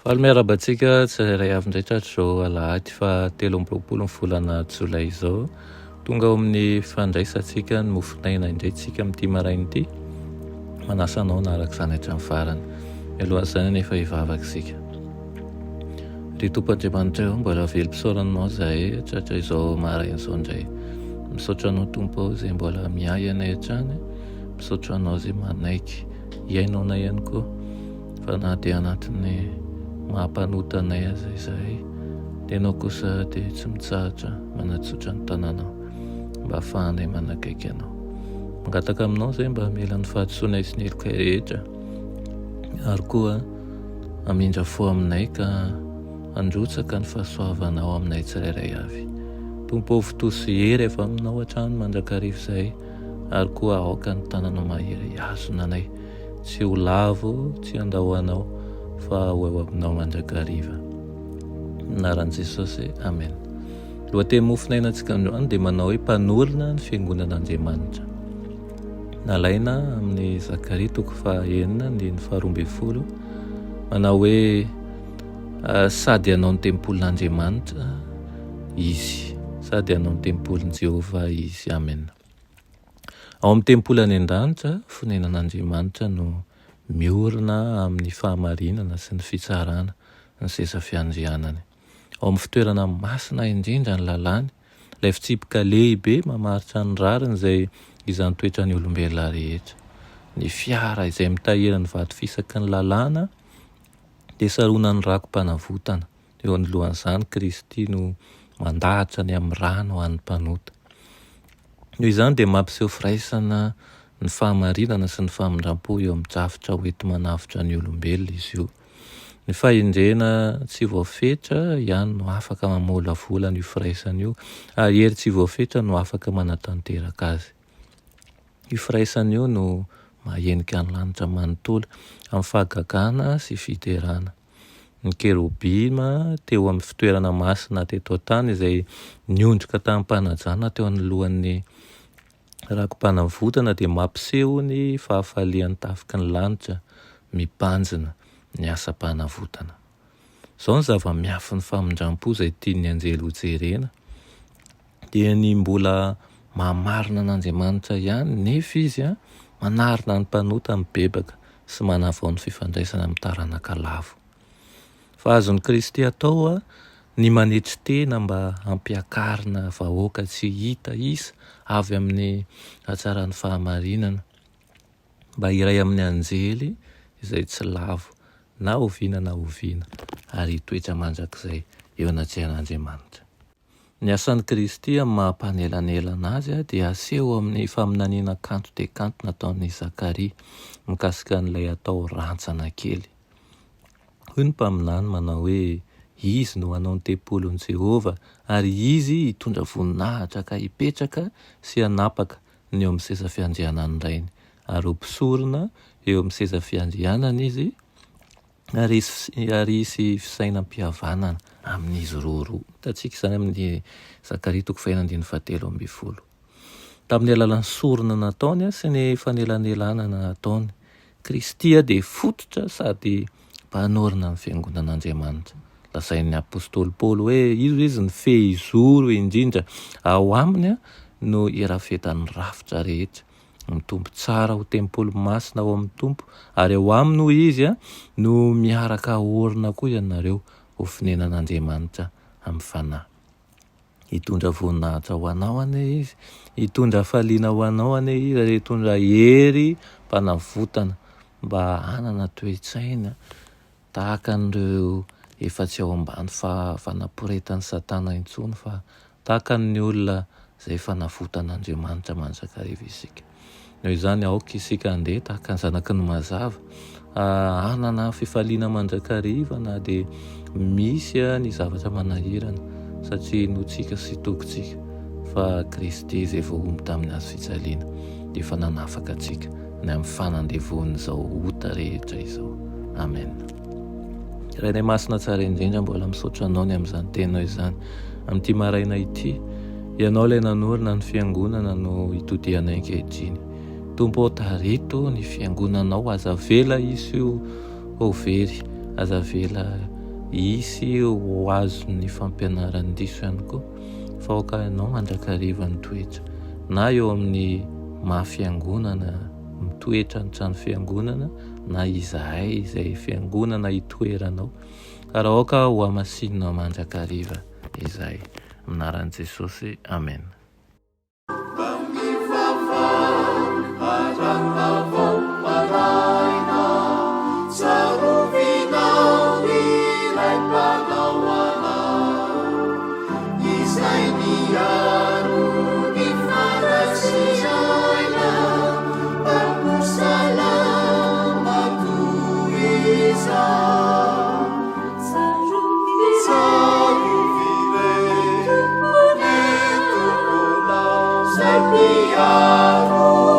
Faly miarabantsika tsiray avy indray tratrizao alahady fa 13 volana jolay izao. Tonga ao amin'ny fandraisantsika ny mofinaina indraytsika amin'ity maraina ity. Manasa anao naraka izany hatramin'ny farany. Mialohan'izany nefa hivavaka isika. Ry Tompo-Andriamanitra eo, mbola velom-pisaoranao izahay tratra izao maraina izao indray. Misaotra anao Tompo ao izay mbola miay anay hatrany. Misaotra anao izay manaiky iainao anay ihany koa. Fa na dia anatin'ny mahampanota anay aza izahay, dia ianao kosa dia tsy mitsahatra manatsotra ny tanànao mba ahafahanay manakaiky anao. Mangataka aminao izay mba hamela ny fahadisoana sy ny heloka rehetra, ary koa hamindra fo aminay ka handrotsaka ny fahasoavanao aminay tsirairay avy. Tompo fitosy hery avy aminao hatrany mandrakariva izahay, ary koa aoka ny tanànao mahery azona anay, tsy ho lavo, tsy handahoanao, fa ho eo aminao mandrakariva. Anaran'i Jesosy, amen. Lohateny mofinainantsika androany dia manao hoe mpanorona ny fiangonan'Andriamanitra. Nalaina amin'ny Zakaria 9:12, manao hoe sady hanao ny tempolin'Andriamanitra izy, sady hanao ny tempolin'i Jehovah izy, amen. Ao amin'ny tempoly any an-danitra, fonenan'Andriamanitra no miorina amin'ny fahamarinana sy ny fitsarana ny seza fiandrianany. Ao amin'ny fitoerana masina indrindra ny lalàny, ilay fitsipika lehibe mamaritra ny rariny izay izany toetra ny olombelona rehetra. Ny fiara izay mitahira ny vato fisaky ny lalàna dia sarona ny rakom-panavotana. Eo anoloan'izany Kristy no mandahatra ny amin'ny rano ho an'ny mpanota. Noho izany dia mampiseho firaisana ny fahamarinana sy ny famindram-po eo amin'ny drafitra hoety manavitra ny olombelona izy io. Ny fahendrena tsy voafetra ihany no afaka mamolavola io firaisana io, ary hery tsy voafetra no afaka manatanteraka azy. Io firaisana io no mahenika ny lanitra manontolo amin'ny fahagagana sy fiterana. Ny kerobima teo amin'ny fitoerana masina teto an-tany izay niondrika tamin'ny mpanajana teo anoloan'ny rakom-panavotana dia mampiseho ny fahafalian'ny tafiky ny lanitra mibanjina ny asa-panavotana. Izao ny zava-miafy ny famindram-po izay tian'ny anjely hojerena, dia ny mbola mahamarina an'Andriamanitra ihany, nefa izy manarina ny mpanota mibebaka sy manavao ny fifandraisana amin'ny taranaka lavo. Fa azon'i Kristy atao ny manetry tena mba hampiakarina vahoaka tsy hita isa avy amin'ny hatsaran'ny fahamarinana, mba iray amin'ny anjely izay tsy lavo, na oviana na oviana, ary toetra mandrakizay eo anatrehana-Andriamanitra. Ny asan'i Kristy amin'ny mahampanelanelan azy dia aseho amin'ny faminaniana kanto dia kanto nataon'i Zakaria mikasika an'ilay atao rantsana kely. Hoy ny mpaminany manao hoe izy no hanao ny tempolin'i Jehovah, ary izy hitondra voninahitra ka hipetraka sy hanapaka ny eo amin'ny seza fiandrianany rainy, ary ho mpisorona eo amin'ny seza fiandrianana izy, ary hisy fisainam-pihavanana amin'izy roa. Hitantsika izany amin'ny Zakaria 9:17. Tamin'ny alalan'ny sorona nataony sy ny fanelanelana nataony, Kristy dia fototra sady mpanorina ny fiangonan'Andriamanitra. Lazain'ny apôstôly Paoly hoe izy ny fehizoro indrindra, ao aminy no irafetan'ny rafitra rehetra, mitombo tsara ho tempoly masina ao amin'ny Tompo, ary ao aminy ho izy no miaraka orina koa ianareo ho finenan'Andriamanitra amin'ny fanahy. Hitondra voninahitra ho anao anie izy, hitondra faliana ho anao anie izy, ary hitondra hery mpanavotana mba hanana toe-tsaina tahaka an'ireo efa tsy ao ambany fanaporetan'ny Satana intsony, fa tahaka ny olona izay fanavotan'Andriamanitra mandrakariva isika. Noho izany aoka isika handeha tahaka ny zanaky ny mazava, hanana fifaliana mandrakariva na dia misy ny zavatra manahirana, satria notsika sy tokontsika, fa Kristy izay voaomby tamin'ny hazo fijaliana dia efa nanafaka antsika ny amin'ny fanandevoan'izao ota rehetra izao. Amen. Rainay masina tsara indrindra, mbola misaotra anao ny amin'izany tenao izany, amin'ity maraina ity, ianao ilay nanorina ny fiangonana no hitodianay ankehitriny. Tompo tarito ny fiangonanao, aza vela isy io ho very, aza vela isy ho azo ny fampianaran'ny diso ihany koa, fa oka ianao mandrakariva ny toetra, na eo amin'ny mahafiangonana mitoetra ny trano fiangonana, na izahay izay fiangonana hitoeranao, ka raha oka ho amasinina mandrakariva izay. Anaran'i Jesosy, amen. Piaro